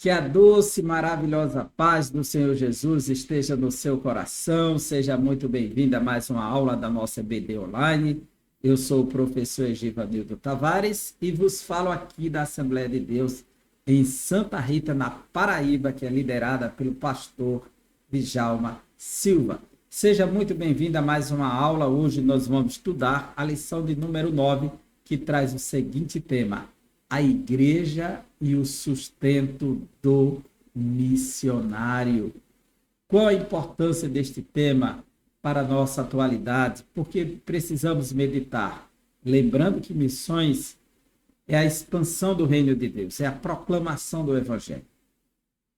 Que a doce, maravilhosa paz do Senhor Jesus esteja no seu coração. Seja muito bem-vindo a mais uma aula da nossa EBD Online. Eu sou o professor Egivanildo Tavares e vos falo aqui da Assembleia de Deus em Santa Rita, na Paraíba, que é liderada pelo pastor Djalma Silva. Seja muito bem-vindo a mais uma aula. Hoje nós vamos estudar a lição de número 9, que traz o seguinte tema: a igreja e o sustento do missionário. Qual a importância deste tema para a nossa atualidade? Porque precisamos meditar. Lembrando que missões é a expansão do reino de Deus, é a proclamação do evangelho.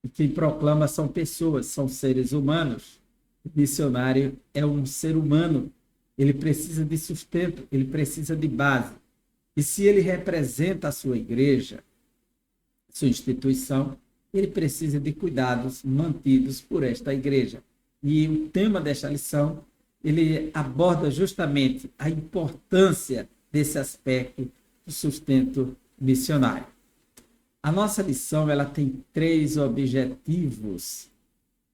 E quem proclama são pessoas, são seres humanos. O missionário é um ser humano, ele precisa de sustento, ele precisa de base. E se ele representa a sua igreja, sua instituição, ele precisa de cuidados mantidos por esta igreja. E o tema desta lição, ele aborda justamente a importância desse aspecto do sustento missionário. A nossa lição, ela tem 3 objetivos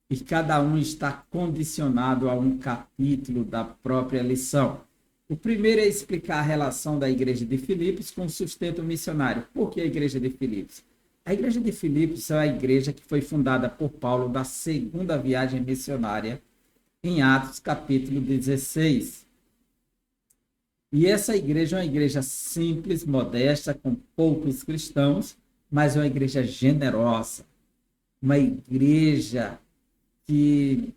e cada um está condicionado a um capítulo da própria lição. O primeiro é explicar a relação da igreja de Filipos com o sustento missionário. Por que a igreja de Filipos? A igreja de Filipos é a igreja que foi fundada por Paulo da segunda viagem missionária, em Atos capítulo 16. E essa igreja é uma igreja simples, modesta, com poucos cristãos, mas é uma igreja generosa, uma igreja que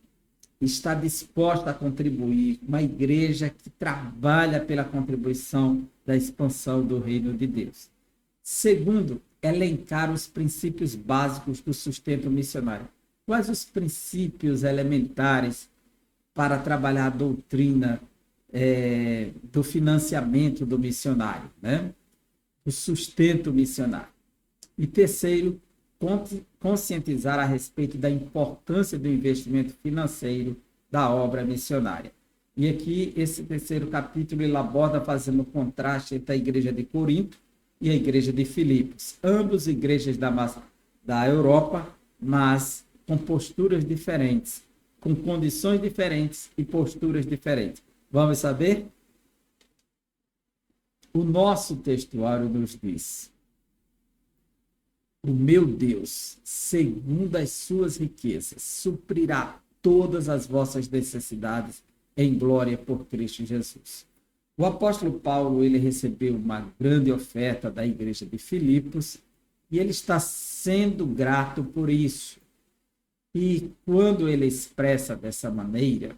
está disposta a contribuir, uma igreja que trabalha pela contribuição da expansão do reino de Deus. Segundo, elencar os princípios básicos do sustento missionário. Quais os princípios elementares para trabalhar a doutrina do financiamento do missionário, né? O sustento missionário. E terceiro, conscientizar a respeito da importância do investimento financeiro da obra missionária. E aqui, esse terceiro capítulo, ele aborda fazendo um contraste entre a igreja de Corinto e a igreja de Filipos. Ambas igrejas da Europa, mas com posturas diferentes, com condições diferentes e posturas diferentes. Vamos saber? O nosso textuário nos diz: o meu Deus, segundo as suas riquezas, suprirá todas as vossas necessidades em glória por Cristo Jesus. O apóstolo Paulo, ele recebeu uma grande oferta da igreja de Filipos e ele está sendo grato por isso. E quando ele expressa dessa maneira,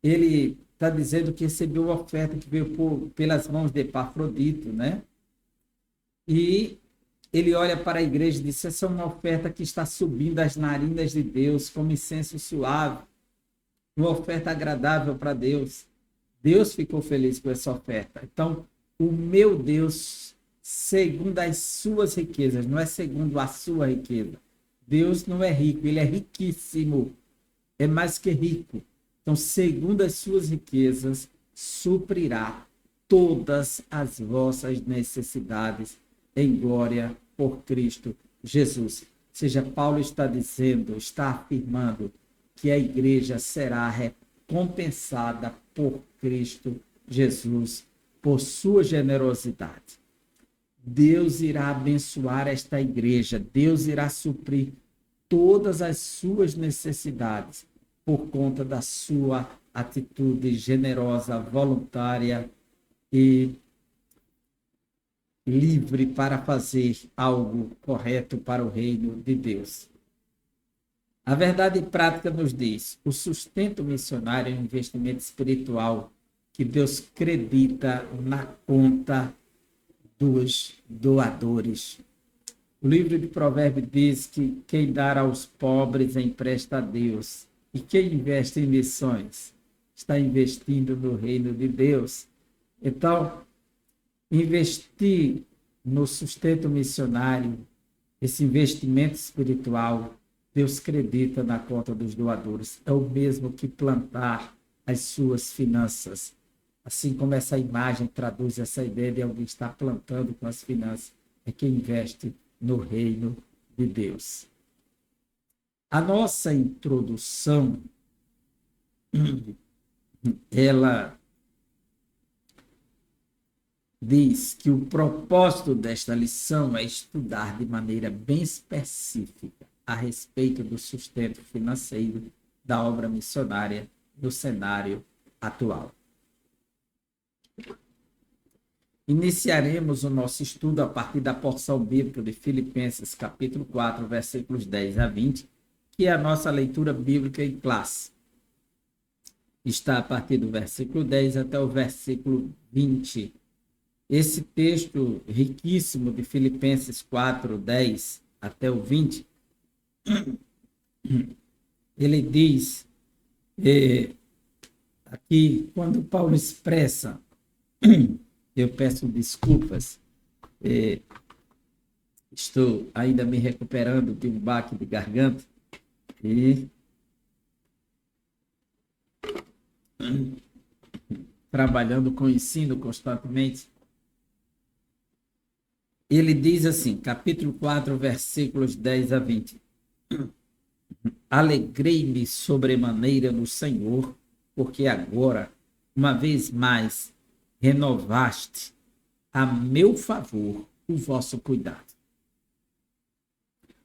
ele está dizendo que recebeu uma oferta que veio pelas mãos de Epafrodito, né? E ele olha para a igreja e diz: essa é uma oferta que está subindo as narinas de Deus como incenso suave, uma oferta agradável para Deus. Deus ficou feliz com essa oferta. Então, o meu Deus, segundo as suas riquezas, não é segundo a sua riqueza. Deus não é rico, ele é riquíssimo, é mais que rico. Então, segundo as suas riquezas, suprirá todas as vossas necessidades em glória por Cristo Jesus. Ou seja, Paulo está dizendo, está afirmando que a igreja será recompensada por Cristo Jesus, por sua generosidade. Deus irá abençoar esta igreja, Deus irá suprir todas as suas necessidades por conta da sua atitude generosa, voluntária e livre para fazer algo correto para o reino de Deus. A verdade prática nos diz: o sustento missionário é um investimento espiritual que Deus credita na conta dos doadores. O livro de Provérbios diz que quem dar aos pobres empresta a Deus, e quem investe em missões está investindo no reino de Deus. Então, investir no sustento missionário, esse investimento espiritual, Deus acredita na conta dos doadores. É o mesmo que plantar as suas finanças. Assim como essa imagem traduz essa ideia de alguém estar plantando com as finanças, é quem investe no reino de Deus. A nossa introdução, ela diz que o propósito desta lição é estudar de maneira bem específica a respeito do sustento financeiro da obra missionária no cenário atual. Iniciaremos o nosso estudo a partir da porção bíblica de Filipenses, capítulo 4, versículos 10 a 20, que é a nossa leitura bíblica em classe. Está a partir do versículo 10 até o versículo 20. Esse texto riquíssimo de Filipenses 4, 10 até o 20, ele diz, aqui, quando Paulo expressa, eu peço desculpas, estou ainda me recuperando de um baque de garganta e trabalhando com ensino constantemente. Ele diz assim, capítulo 4, versículos 10 a 20. Alegrei-me sobremaneira no Senhor, porque agora, uma vez mais, renovaste a meu favor o vosso cuidado,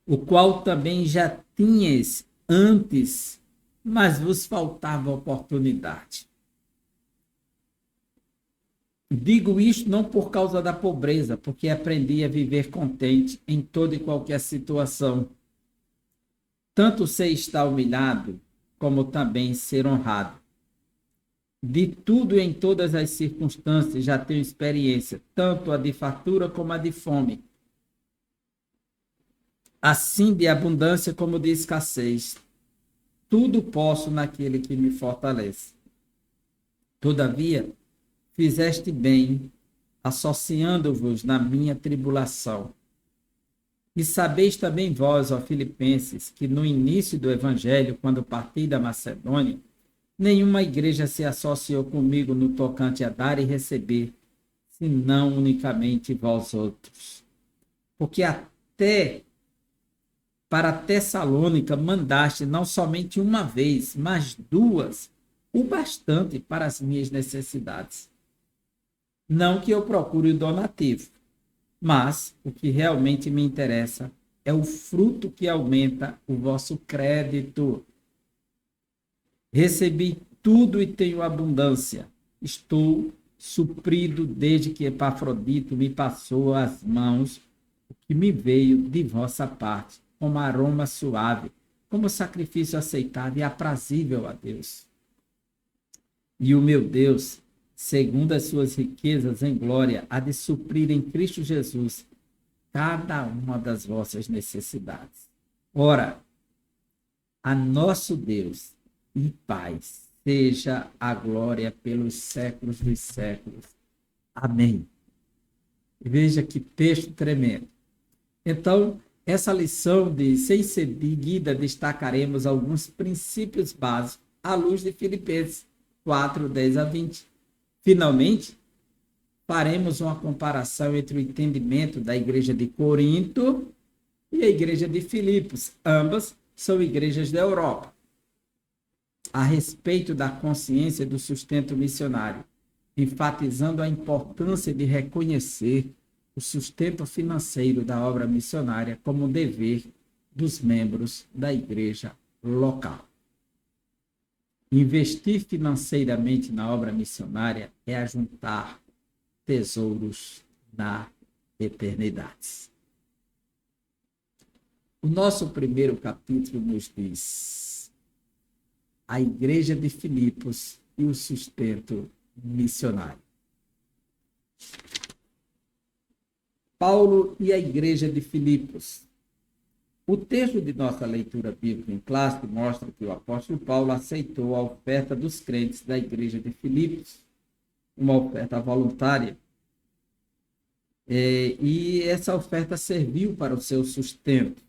o qual também já tinhas antes, mas vos faltava oportunidade. Digo isto não por causa da pobreza, porque aprendi a viver contente em toda e qualquer situação. Tanto sei estar humilhado, como também ser honrado. De tudo e em todas as circunstâncias já tenho experiência, tanto a de fartura como a de fome. Assim de abundância como de escassez. Tudo posso naquele que me fortalece. Todavia, fizeste bem, associando-vos na minha tribulação. E sabeis também vós, ó Filipenses, que no início do Evangelho, quando parti da Macedônia, nenhuma igreja se associou comigo no tocante a dar e receber, senão unicamente vós outros. Porque até para Tessalônica mandaste não somente uma vez, mas duas, o bastante para as minhas necessidades. Não que eu procure o donativo, mas o que realmente me interessa é o fruto que aumenta o vosso crédito. Recebi tudo e tenho abundância. Estou suprido desde que Epafrodito me passou às mãos o que me veio de vossa parte, como aroma suave, como sacrifício aceitável e aprazível a Deus. E o meu Deus, segundo as suas riquezas em glória, há de suprir em Cristo Jesus cada uma das vossas necessidades. Ora, a nosso Deus e Pai seja a glória pelos séculos dos séculos. Amém. Veja que texto tremendo. Então, essa lição de sem seguida destacaremos alguns princípios básicos à luz de Filipenses 4, 10 a 20. Finalmente, faremos uma comparação entre o entendimento da igreja de Corinto e a igreja de Filipos. Ambas são igrejas da Europa. A respeito da consciência do sustento missionário, enfatizando a importância de reconhecer o sustento financeiro da obra missionária como um dever dos membros da igreja local. Investir financeiramente na obra missionária é ajuntar tesouros na eternidade. O nosso primeiro capítulo nos diz a igreja de Filipos e o sustento missionário. Paulo e a igreja de Filipos. O texto de nossa leitura bíblica em classe mostra que o apóstolo Paulo aceitou a oferta dos crentes da igreja de Filipos, uma oferta voluntária, e essa oferta serviu para o seu sustento.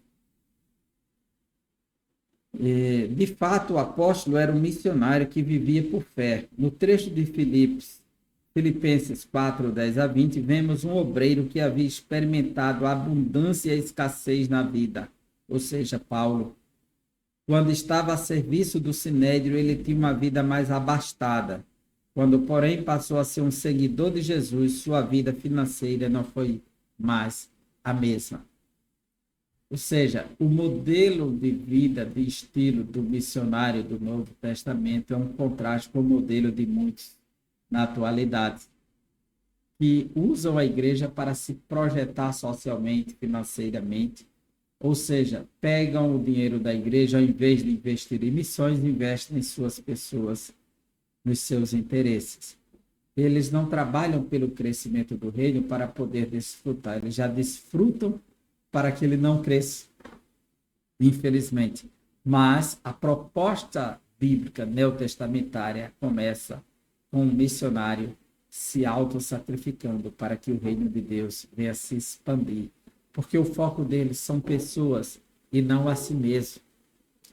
De fato, o apóstolo era um missionário que vivia por fé. No trecho de Filipenses 4, 10 a 20, vemos um obreiro que havia experimentado a abundância e a escassez na vida, ou seja, Paulo. Quando estava a serviço do Sinédrio, ele tinha uma vida mais abastada. Quando, porém, passou a ser um seguidor de Jesus, sua vida financeira não foi mais a mesma. Ou seja, o modelo de vida, de estilo do missionário do Novo Testamento é um contraste com o modelo de muitos na atualidade, que usam a igreja para se projetar socialmente, financeiramente, ou seja, pegam o dinheiro da igreja, ao invés de investir em missões, investem em suas pessoas, nos seus interesses. Eles não trabalham pelo crescimento do reino para poder desfrutar, eles já desfrutam para que ele não cresça, infelizmente. Mas a proposta bíblica neotestamentária começa com um missionário se auto-sacrificando para que o reino de Deus venha se expandir. Porque o foco deles são pessoas e não a si mesmo.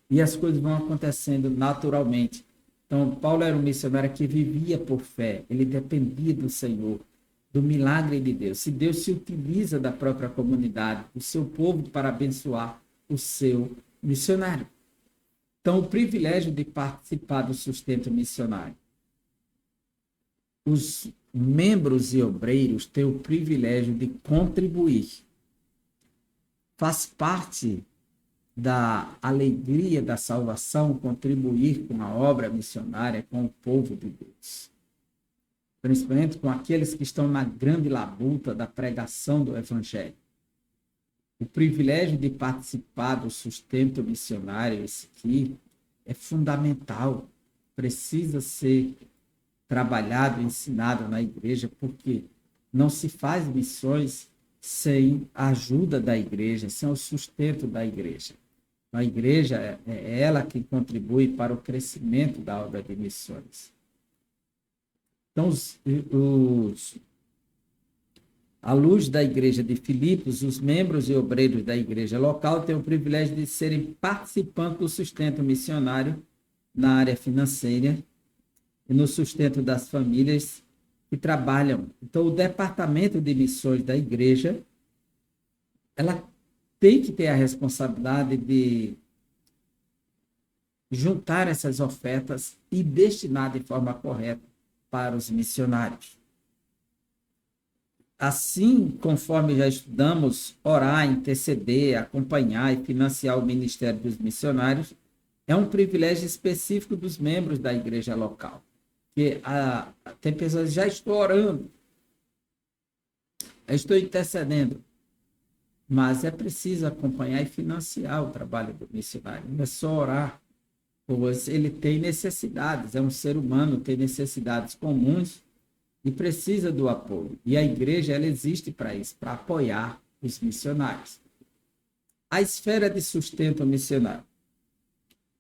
E as coisas vão acontecendo naturalmente. Então, Paulo era um missionário que vivia por fé, ele dependia do Senhor, do milagre de Deus. Se Deus se utiliza da própria comunidade, do seu povo, para abençoar o seu missionário. Então, o privilégio de participar do sustento missionário. Os membros e obreiros têm o privilégio de contribuir. Faz parte da alegria da salvação contribuir com a obra missionária, com o povo de Deus. Principalmente com aqueles que estão na grande labuta da pregação do Evangelho. O privilégio de participar do sustento missionário, esse aqui, é fundamental. Precisa ser trabalhado, ensinado na igreja, porque não se faz missões sem a ajuda da igreja, sem o sustento da igreja. A igreja é ela que contribui para o crescimento da obra de missões. Então, à luz da igreja de Filipos, os membros e obreiros da igreja local têm o privilégio de serem participantes do sustento missionário na área financeira e no sustento das famílias que trabalham. Então, o departamento de missões da igreja, ela tem que ter a responsabilidade de juntar essas ofertas e destinar de forma correta para os missionários. Assim, conforme já estudamos, orar, interceder, acompanhar e financiar o ministério dos missionários é um privilégio específico dos membros da igreja local. Porque tem pessoas que já estão orando, já estou intercedendo, mas é preciso acompanhar e financiar o trabalho do missionário. Não é só orar, pois ele tem necessidades, é um ser humano, tem necessidades comuns e precisa do apoio. E a igreja, ela existe para isso, para apoiar os missionários. A esfera de sustento missionário.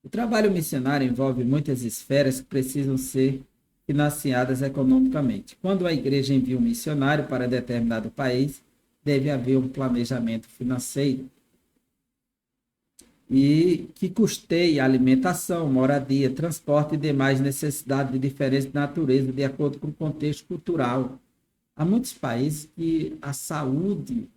O trabalho missionário envolve muitas esferas que precisam ser financiadas economicamente. Quando a igreja envia um missionário para determinado país, deve haver um planejamento financeiro e que custeie alimentação, moradia, transporte e demais necessidades de diferente natureza, de acordo com o contexto cultural. Há muitos países que a saúde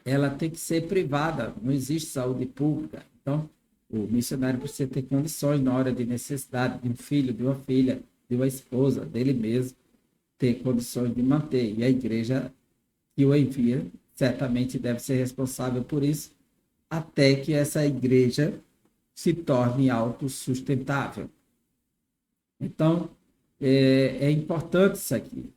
ela tem que ser privada, não existe saúde pública. Então, o missionário precisa ter condições na hora de necessidade de um filho, de uma filha, de uma esposa, dele mesmo, ter condições de manter. E a igreja que o envia certamente deve ser responsável por isso, até que essa igreja se torne autossustentável. Então, é importante isso aqui.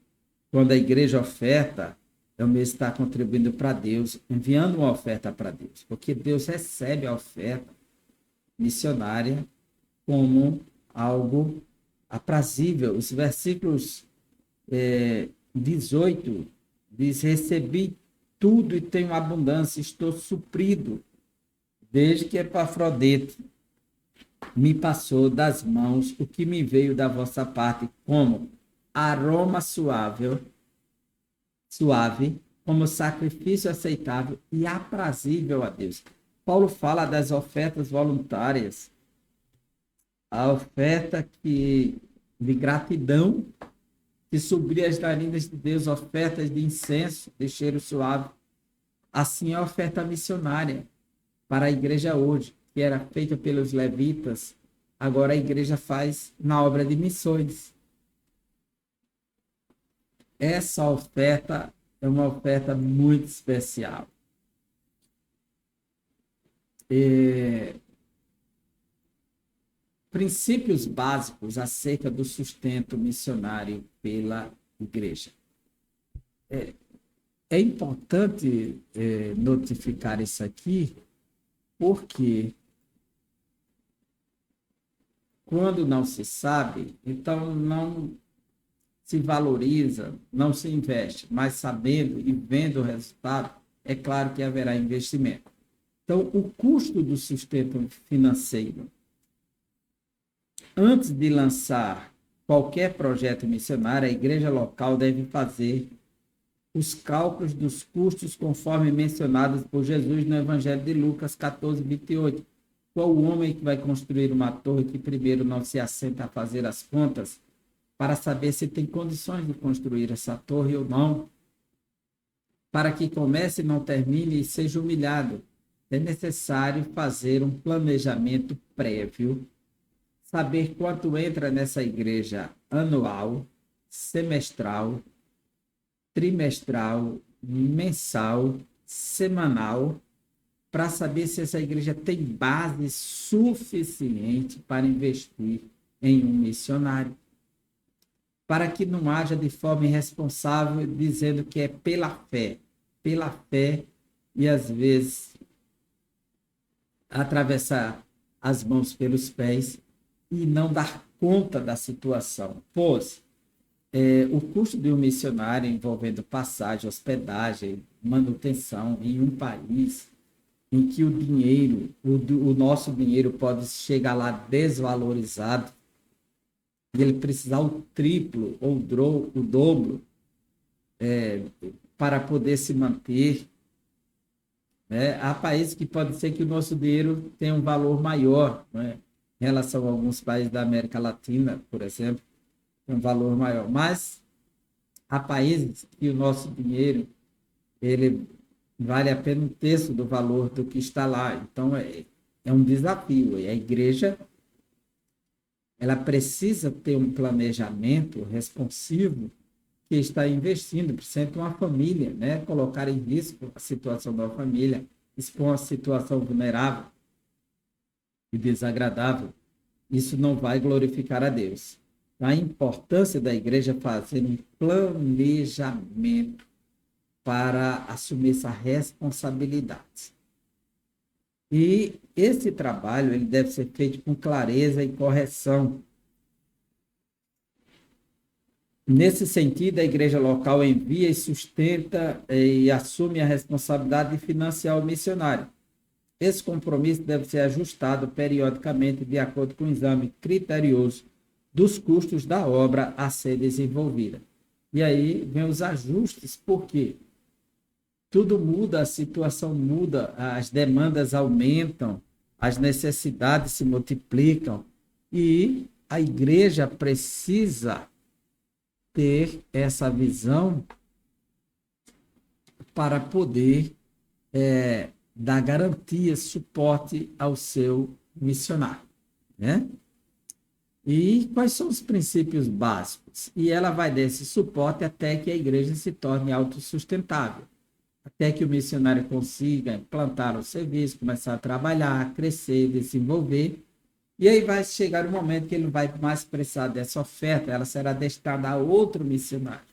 Quando a igreja oferta, é o mesmo estar contribuindo para Deus, enviando uma oferta para Deus, porque Deus recebe a oferta missionária como algo aprazível. Os versículos 18 diz: recebi tudo e tenho abundância, estou suprido, desde que Epafrodito me passou das mãos o que me veio da vossa parte como aroma suave, como sacrifício aceitável e aprazível a Deus. Paulo fala das ofertas voluntárias, a oferta de gratidão que subia as narinas de Deus, ofertas de incenso, de cheiro suave. Assim é a oferta missionária para a igreja hoje, que era feita pelos levitas, agora a igreja faz na obra de missões. Essa oferta é uma oferta muito especial. Princípios básicos acerca do sustento missionário pela igreja. É importante notificar isso aqui, porque quando não se sabe, então não se valoriza, não se investe, mas sabendo e vendo o resultado, é claro que haverá investimento. Então, o custo do sustento financeiro, antes de lançar qualquer projeto missionário, a igreja local deve fazer os cálculos dos custos conforme mencionados por Jesus no Evangelho de Lucas 14, 28. Qual o homem que vai construir uma torre que primeiro não se assenta a fazer as contas para saber se tem condições de construir essa torre ou não? Para que comece e não termine e seja humilhado, é necessário fazer um planejamento prévio, saber quanto entra nessa igreja anual, semestral, trimestral, mensal, semanal, para saber se essa igreja tem base suficiente para investir em um missionário. Para que não haja de forma irresponsável dizendo que é pela fé, e às vezes atravessar as mãos pelos pés e não dar conta da situação. Pois o custo de um missionário envolvendo passagem, hospedagem, manutenção em um país em que o dinheiro, o nosso dinheiro pode chegar lá desvalorizado, e ele precisar o triplo ou o dobro para poder se manter. Há países que pode ser que o nosso dinheiro tenha um valor maior, em relação a alguns países da América Latina, por exemplo, tem um valor maior. Mas há países que o nosso dinheiro ele vale apenas um terço do valor do que está lá. Então, é um desafio. E a igreja ela precisa ter um planejamento responsivo que está investindo, principalmente uma família, colocar em risco a situação da família, expor uma situação vulnerável e desagradável. Isso não vai glorificar a Deus. A importância da igreja fazer um planejamento para assumir essa responsabilidade. E esse trabalho ele deve ser feito com clareza e correção. Nesse sentido, a igreja local envia e sustenta e assume a responsabilidade de financiar o missionário. Esse compromisso deve ser ajustado periodicamente de acordo com o exame criterioso dos custos da obra a ser desenvolvida. E aí vem os ajustes, porque tudo muda, a situação muda, as demandas aumentam, as necessidades se multiplicam e a igreja precisa ter essa visão para poder dar garantia, suporte ao seu missionário, E quais são os princípios básicos? E ela vai dar esse suporte até que a igreja se torne autossustentável, até que o missionário consiga implantar o serviço, começar a trabalhar, crescer, desenvolver. E aí vai chegar o momento que ele não vai mais precisar dessa oferta, ela será destinada a outro missionário,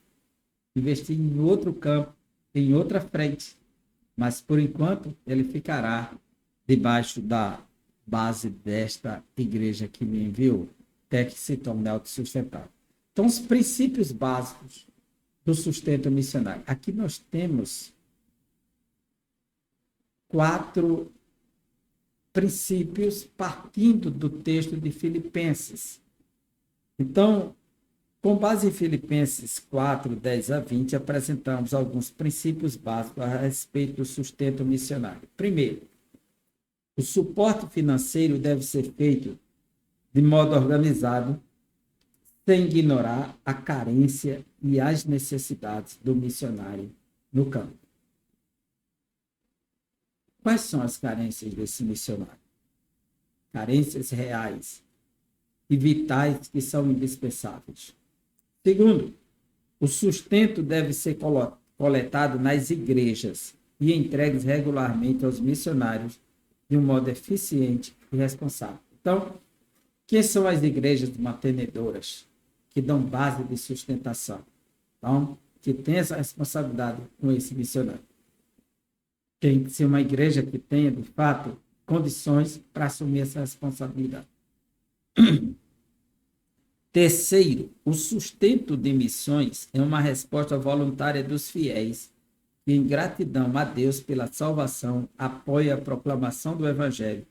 investir em outro campo, em outra frente. Mas, por enquanto, ele ficará debaixo da base desta igreja que me enviou, até que se torne autossustentável. Então, os princípios básicos do sustento missionário. Aqui nós temos 4 princípios partindo do texto de Filipenses. Então, com base em Filipenses 4, 10 a 20, apresentamos alguns princípios básicos a respeito do sustento missionário. Primeiro, o suporte financeiro deve ser feito de modo organizado, sem ignorar a carência e as necessidades do missionário no campo. Quais são as carências desse missionário? Carências reais e vitais que são indispensáveis. Segundo, o sustento deve ser coletado nas igrejas e entregues regularmente aos missionários de um modo eficiente e responsável. Então, quem são as igrejas mantenedoras que dão base de sustentação? Então, que tem essa responsabilidade com esse missionário. Tem que ser uma igreja que tenha, de fato, condições para assumir essa responsabilidade. Terceiro, o sustento de missões é uma resposta voluntária dos fiéis que, em gratidão a Deus pela salvação, apoia a proclamação do Evangelho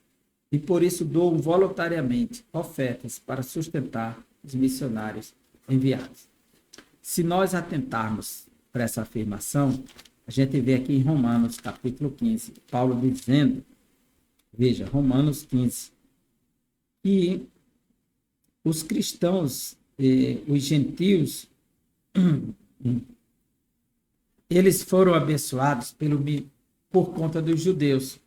e, por isso, doam voluntariamente ofertas para sustentar os missionários enviados. Se nós atentarmos para essa afirmação, a gente vê aqui em Romanos, capítulo 15, Paulo dizendo, veja, Romanos 15, que os cristãos, os gentios, eles foram abençoados por conta dos judeus.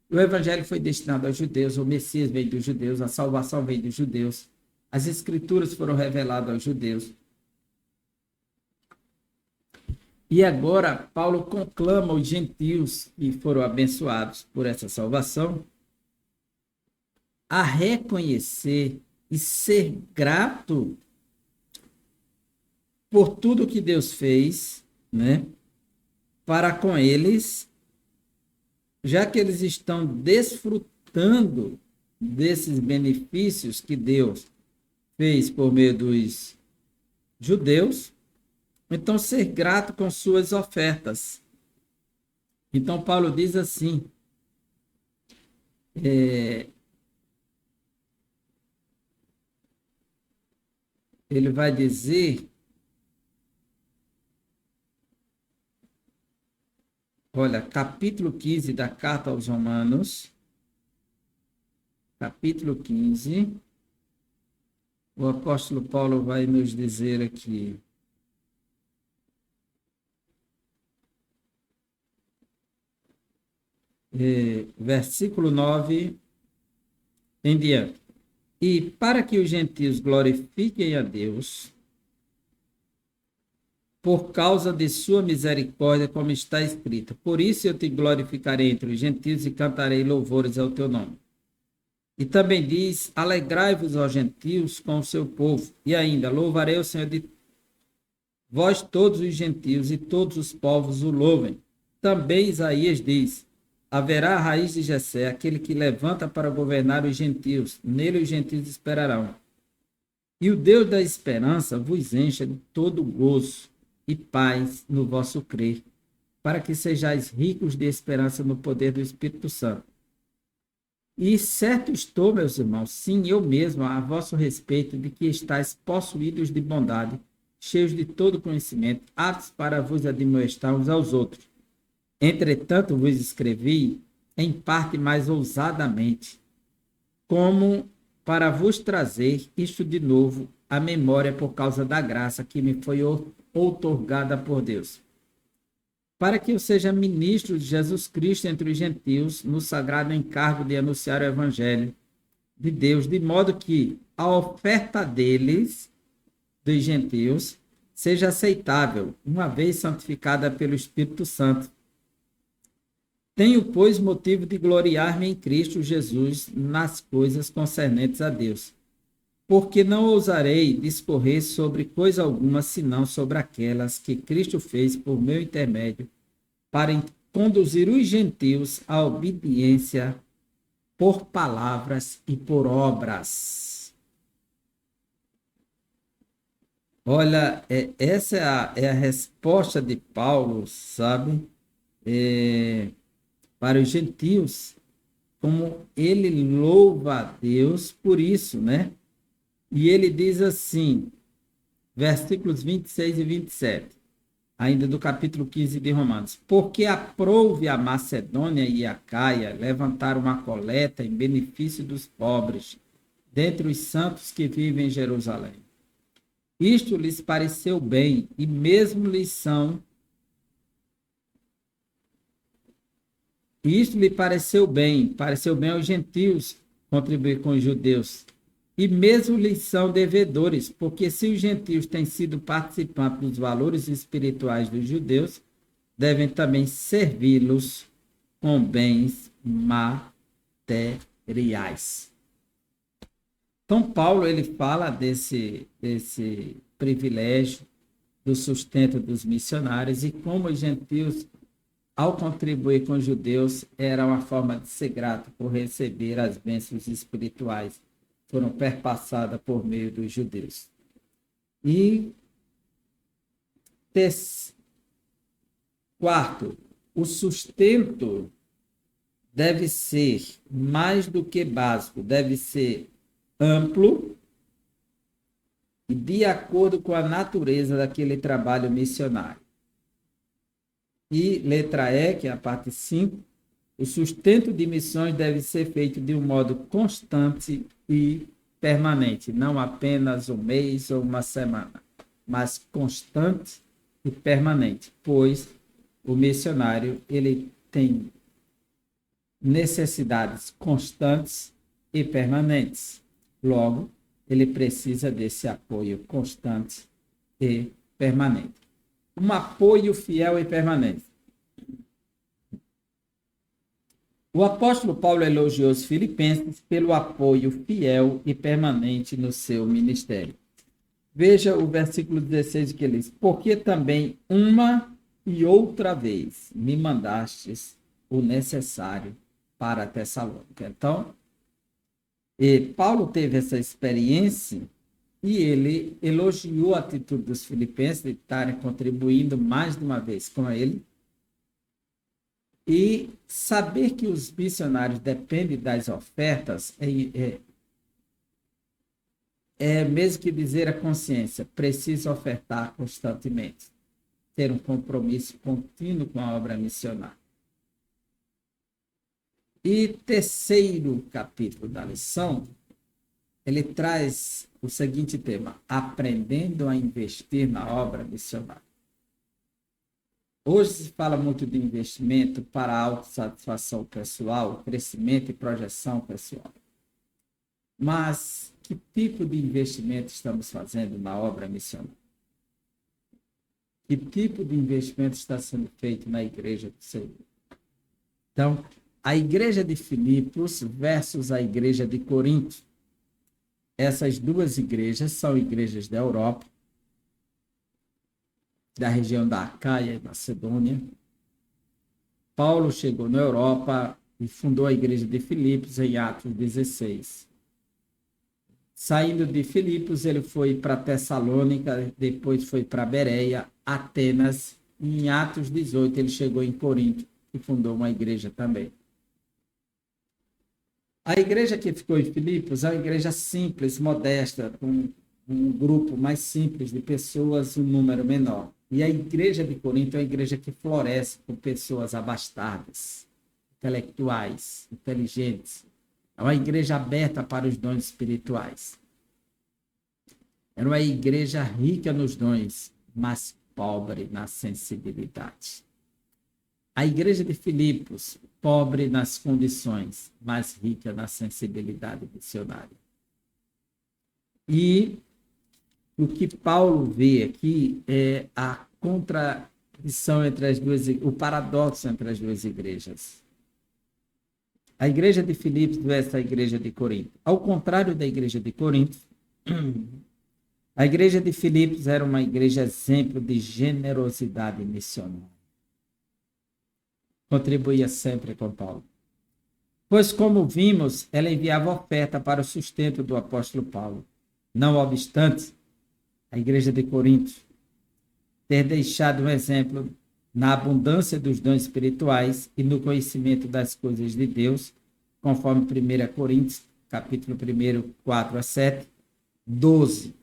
O evangelho foi destinado aos judeus, o Messias veio dos judeus, a salvação veio dos judeus, as escrituras foram reveladas aos judeus. E agora Paulo conclama os gentios que foram abençoados por essa salvação a reconhecer e ser grato por tudo que Deus fez, né, para com eles, já que eles estão desfrutando desses benefícios que Deus fez por meio dos judeus, então ser grato com suas ofertas. Então Paulo diz assim, ele vai dizer, olha, capítulo 15 da carta aos Romanos, capítulo 15, o apóstolo Paulo vai nos dizer aqui, versículo 9 em diante. E para que os gentios glorifiquem a Deus, por causa de sua misericórdia, como está escrito, por isso eu te glorificarei entre os gentios e cantarei louvores ao teu nome. E também diz, alegrai-vos, ó gentios, com o seu povo, e ainda, louvarei o Senhor de vós todos os gentios, e todos os povos o louvem. Também Isaías diz, haverá a raiz de Jessé, aquele que levanta para governar os gentios, nele os gentios esperarão. E o Deus da esperança vos encha de todo gozo e paz no vosso crer, para que sejais ricos de esperança no poder do Espírito Santo. E certo estou, meus irmãos, sim, eu mesmo, a vosso respeito, de que estáis possuídos de bondade, cheios de todo conhecimento, aptos para vos admoestar uns aos outros. Entretanto, vos escrevi, em parte mais ousadamente, como para vos trazer isto de novo à memória por causa da graça que me foi outorgada por Deus, para que eu seja ministro de Jesus Cristo entre os gentios, no sagrado encargo de anunciar o evangelho de Deus, de modo que a oferta deles, dos gentios, seja aceitável, uma vez santificada pelo Espírito Santo. Tenho, pois, motivo de gloriar-me em Cristo Jesus nas coisas concernentes a Deus, porque não ousarei discorrer sobre coisa alguma, senão sobre aquelas que Cristo fez por meu intermédio, para conduzir os gentios à obediência por palavras e por obras. Olha, essa é a resposta de Paulo, sabe? Para os gentios, como ele louva a Deus por isso, né? E ele diz assim, versículos 26 e 27, ainda do capítulo 15 de Romanos, porque aprouve a Macedônia e a Caia levantar uma coleta em benefício dos pobres dentre os santos que vivem em Jerusalém. Isto lhes pareceu bem, e mesmo lhes são. Isto lhe pareceu bem aos gentios contribuir com os judeus. E mesmo lhes são devedores, porque se os gentios têm sido participantes dos valores espirituais dos judeus, devem também servi-los com bens materiais. Então, Paulo ele fala desse privilégio do sustento dos missionários e como os gentios, ao contribuir com os judeus, era uma forma de ser grato por receber as bênçãos espirituais que foram perpassadas por meio dos judeus. E quarto, o sustento deve ser mais do que básico, deve ser amplo e de acordo com a natureza daquele trabalho missionário. E letra E, que é a parte 5, o sustento de missões deve ser feito de um modo constante e permanente, não apenas um mês ou uma semana, mas constante e permanente, pois o missionário ele tem necessidades constantes e permanentes. Logo, ele precisa desse apoio constante e permanente. Um apoio fiel e permanente. O apóstolo Paulo elogiou os filipenses pelo apoio fiel e permanente no seu ministério. Veja o versículo 16 que ele diz: porque também uma e outra vez me mandastes o necessário para Tessalônica. Então, Paulo teve essa experiência e ele elogiou a atitude dos filipenses de estarem contribuindo mais de uma vez com ele. E saber que os missionários dependem das ofertas é mesmo que dizer a consciência, precisa ofertar constantemente, ter um compromisso contínuo com a obra missionária. E terceiro capítulo da lição, ele traz o seguinte tema: aprendendo a investir na obra missionária. Hoje se fala muito de investimento para a autossatisfação pessoal, crescimento e projeção pessoal. Mas que tipo de investimento estamos fazendo na obra missionária? Que tipo de investimento está sendo feito na igreja do Senhor? Então, a igreja de Filipos versus a igreja de Corinto. Essas duas igrejas são igrejas da Europa, da região da Acaia e Macedônia. Paulo chegou na Europa e fundou a igreja de Filipos em Atos 16. Saindo de Filipos, ele foi para Tessalônica, depois foi para Bereia, Atenas, e em Atos 18 ele chegou em Corinto e fundou uma igreja também. A igreja que ficou em Filipos é uma igreja simples, modesta, com um grupo mais simples de pessoas, um número menor. E a igreja de Corinto é uma igreja que floresce com pessoas abastadas, intelectuais, inteligentes. É uma igreja aberta para os dons espirituais. É uma igreja rica nos dons, mas pobre na sensibilidade. A igreja de Filipos, pobre nas condições, mas rica na sensibilidade missionária. E o que Paulo vê aqui é a contradição entre as duas, o paradoxo entre as duas igrejas. A igreja de Filipos versus a igreja de Corinto. Ao contrário da igreja de Corinto, a igreja de Filipos era uma igreja exemplo de generosidade missionária. Contribuía sempre com Paulo. Pois, como vimos, ela enviava oferta para o sustento do apóstolo Paulo. Não obstante, a igreja de Corinto ter deixado um exemplo na abundância dos dons espirituais e no conhecimento das coisas de Deus, conforme 1 Coríntios, capítulo 1, 4 a 7, 12,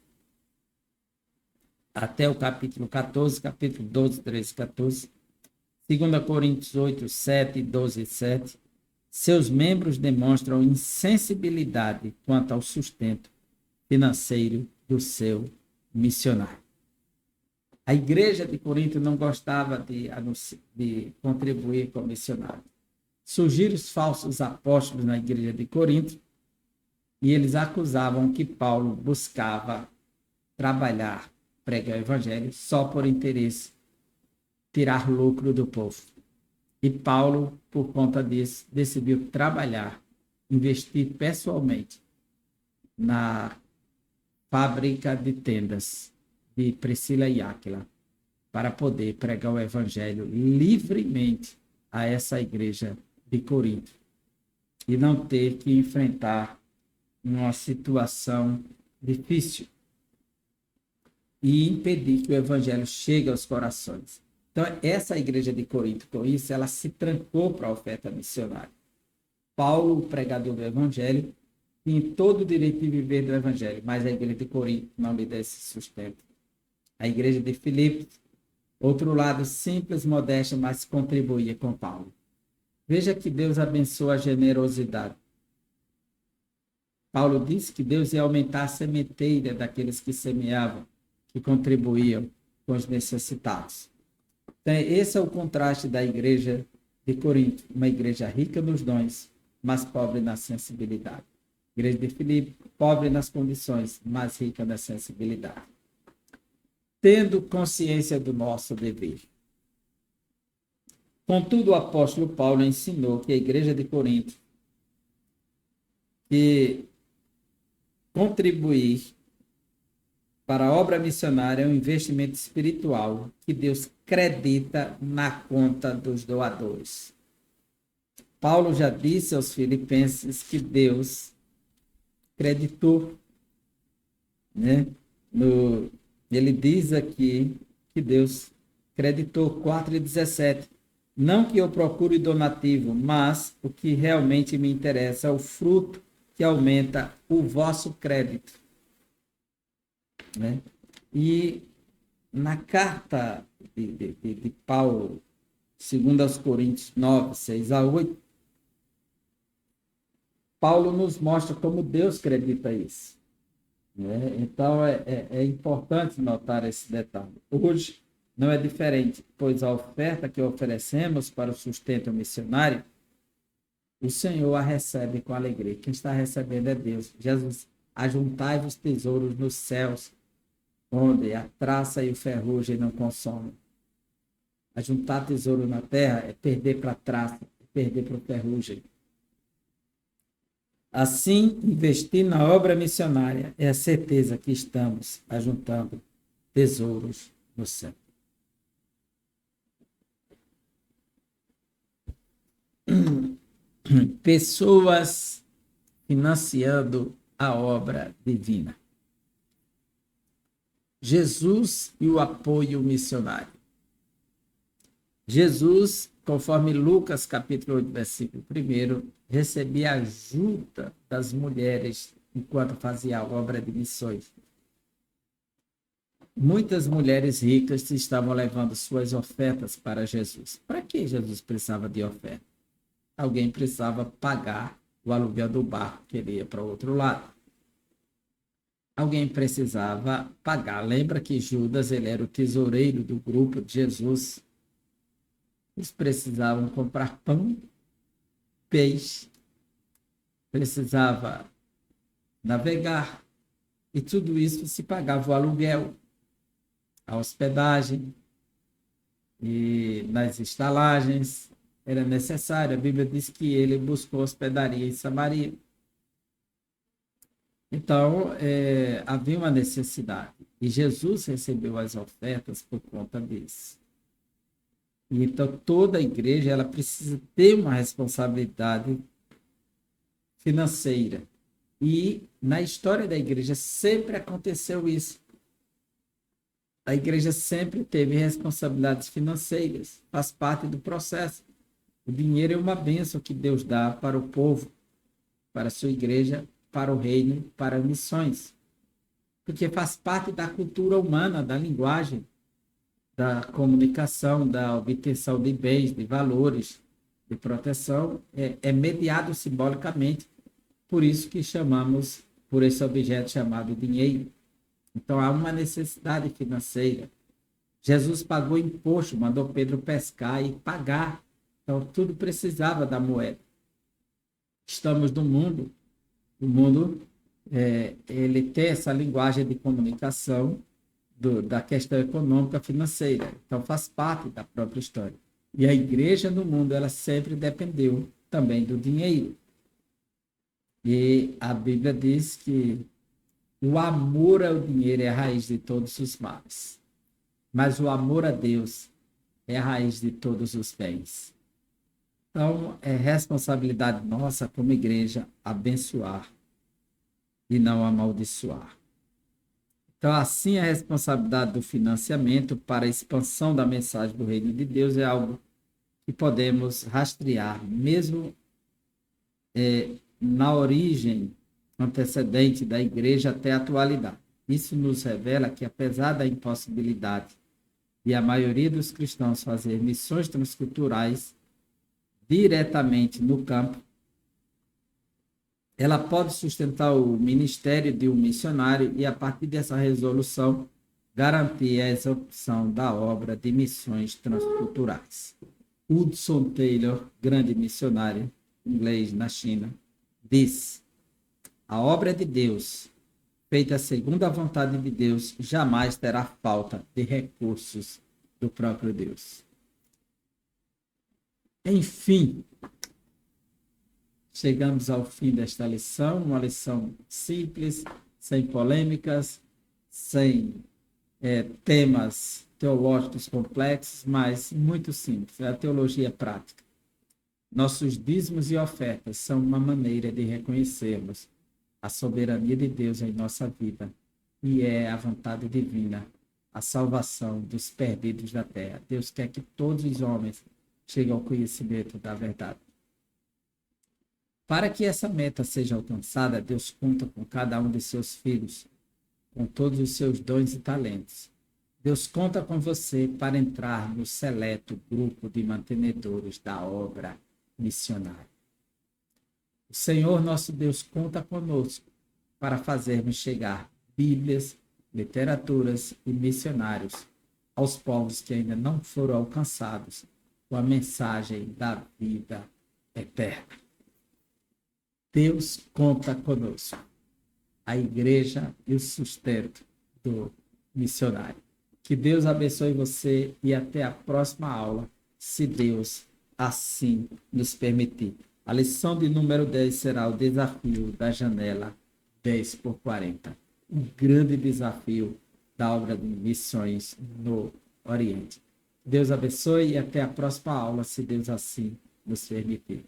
até o capítulo 14, capítulo 12, 13, 14, 2 Coríntios 8, 7, 12 e 7, seus membros demonstram insensibilidade quanto ao sustento financeiro do seu missionário. A igreja de Corinto não gostava de contribuir com o missionário. Surgiram os falsos apóstolos na igreja de Corinto e eles acusavam que Paulo buscava trabalhar, pregar o evangelho só por interesse, tirar lucro do povo. E Paulo, por conta disso, decidiu trabalhar, investir pessoalmente na fábrica de tendas de Priscila e Áquila, para poder pregar o evangelho livremente a essa igreja de Corinto e não ter que enfrentar uma situação difícil e impedir que o evangelho chegue aos corações. Então, essa igreja de Corinto, com isso, ela se trancou para a oferta missionária. Paulo, o pregador do evangelho, tinha todo o direito de viver do evangelho, mas a igreja de Corinto não lhe deu esse sustento. A igreja de Filipos, outro lado simples, modesto, mas contribuía com Paulo. Veja que Deus abençoa a generosidade. Paulo disse que Deus ia aumentar a sementeira daqueles que semeavam, que contribuíam com os necessitados. Então, esse é o contraste da igreja de Corinto, uma igreja rica nos dons, mas pobre na sensibilidade. Igreja de Filipe, pobre nas condições, mas rica na sensibilidade. Tendo consciência do nosso dever. Contudo, o apóstolo Paulo ensinou que a igreja de Corinto que contribuir para a obra missionária é um investimento espiritual que Deus credita na conta dos doadores. Paulo já disse aos filipenses que Deus creditou, né? Ele diz aqui que Deus creditou 4,17. Não que eu procure donativo, mas o que realmente me interessa é o fruto que aumenta o vosso crédito. Né? E na carta de Paulo, 2 Coríntios 9, 6 a 8, Paulo nos mostra como Deus acredita isso. Né? Então, é importante notar esse detalhe. Hoje não é diferente, pois a oferta que oferecemos para o sustento missionário, o Senhor a recebe com alegria. Quem está recebendo é Deus. Jesus, ajuntai-vos tesouros nos céus, onde a traça e o ferrugem não consomem. Ajuntar tesouro na terra é perder para a traça, é perder para o ferrugem. Assim, investir na obra missionária é a certeza que estamos ajuntando tesouros no céu. Pessoas financiando a obra divina. Jesus e o apoio missionário. Jesus, conforme Lucas capítulo 8, versículo 1, recebia ajuda das mulheres enquanto fazia a obra de missões. Muitas mulheres ricas estavam levando suas ofertas para Jesus. Para que Jesus precisava de oferta? Alguém precisava pagar o aluguel do barco que ele ia para o outro lado. Alguém precisava pagar. Lembra que Judas, ele era o tesoureiro do grupo de Jesus. Eles precisavam comprar pão, peixe, precisava navegar, e tudo isso se pagava o aluguel, a hospedagem, e nas estalagens era necessário. A Bíblia diz que ele buscou hospedaria em Samaria. Então, havia uma necessidade, e Jesus recebeu as ofertas por conta disso. E então, toda a igreja ela precisa ter uma responsabilidade financeira. E na história da igreja sempre aconteceu isso. A igreja sempre teve responsabilidades financeiras, faz parte do processo. O dinheiro é uma bênção que Deus dá para o povo, para a sua igreja, para o reino, para missões. Porque faz parte da cultura humana, da linguagem, da comunicação, da obtenção de bens, de valores. de proteção é mediado simbolicamente, por isso que chamamos por esse objeto chamado dinheiro. Então há uma necessidade financeira. Jesus pagou imposto, mandou Pedro pescar e pagar. Então tudo precisava da moeda. Estamos no mundo, o mundo ele tem essa linguagem de comunicação da questão econômica financeira. Então faz parte da própria história. E a igreja no mundo, ela sempre dependeu também do dinheiro. E a Bíblia diz que o amor ao dinheiro é a raiz de todos os males. Mas o amor a Deus é a raiz de todos os bens. Então, é responsabilidade nossa como igreja abençoar e não amaldiçoar. Então, assim, a responsabilidade do financiamento para a expansão da mensagem do Reino de Deus é algo que podemos rastrear, mesmo na origem antecedente da igreja até a atualidade. Isso nos revela que, apesar da impossibilidade de a maioria dos cristãos fazer missões transculturais diretamente no campo, ela pode sustentar o ministério de um missionário e, a partir dessa resolução, garantir a execução da obra de missões transculturais. Hudson Taylor, grande missionário inglês na China, diz: a obra de Deus, feita segundo a vontade de Deus, jamais terá falta de recursos do próprio Deus. Enfim, chegamos ao fim desta lição, uma lição simples, sem polêmicas, sem temas teológicos complexos, mas muito simples, é a teologia prática. Nossos dízimos e ofertas são uma maneira de reconhecermos a soberania de Deus em nossa vida e é a vontade divina, a salvação dos perdidos da terra. Deus quer que todos os homens cheguem ao conhecimento da verdade. Para que essa meta seja alcançada, Deus conta com cada um de seus filhos, com todos os seus dons e talentos. Deus conta com você para entrar no seleto grupo de mantenedores da obra missionária. O Senhor nosso Deus conta conosco para fazermos chegar Bíblias, literaturas e missionários aos povos que ainda não foram alcançados com a mensagem da vida eterna. Deus conta conosco, a igreja e o sustento do missionário. Que Deus abençoe você e até a próxima aula, se Deus assim nos permitir. A lição de número 10 será o desafio da janela 10x40. Um grande desafio da obra de missões no Oriente. Deus abençoe e até a próxima aula, se Deus assim nos permitir.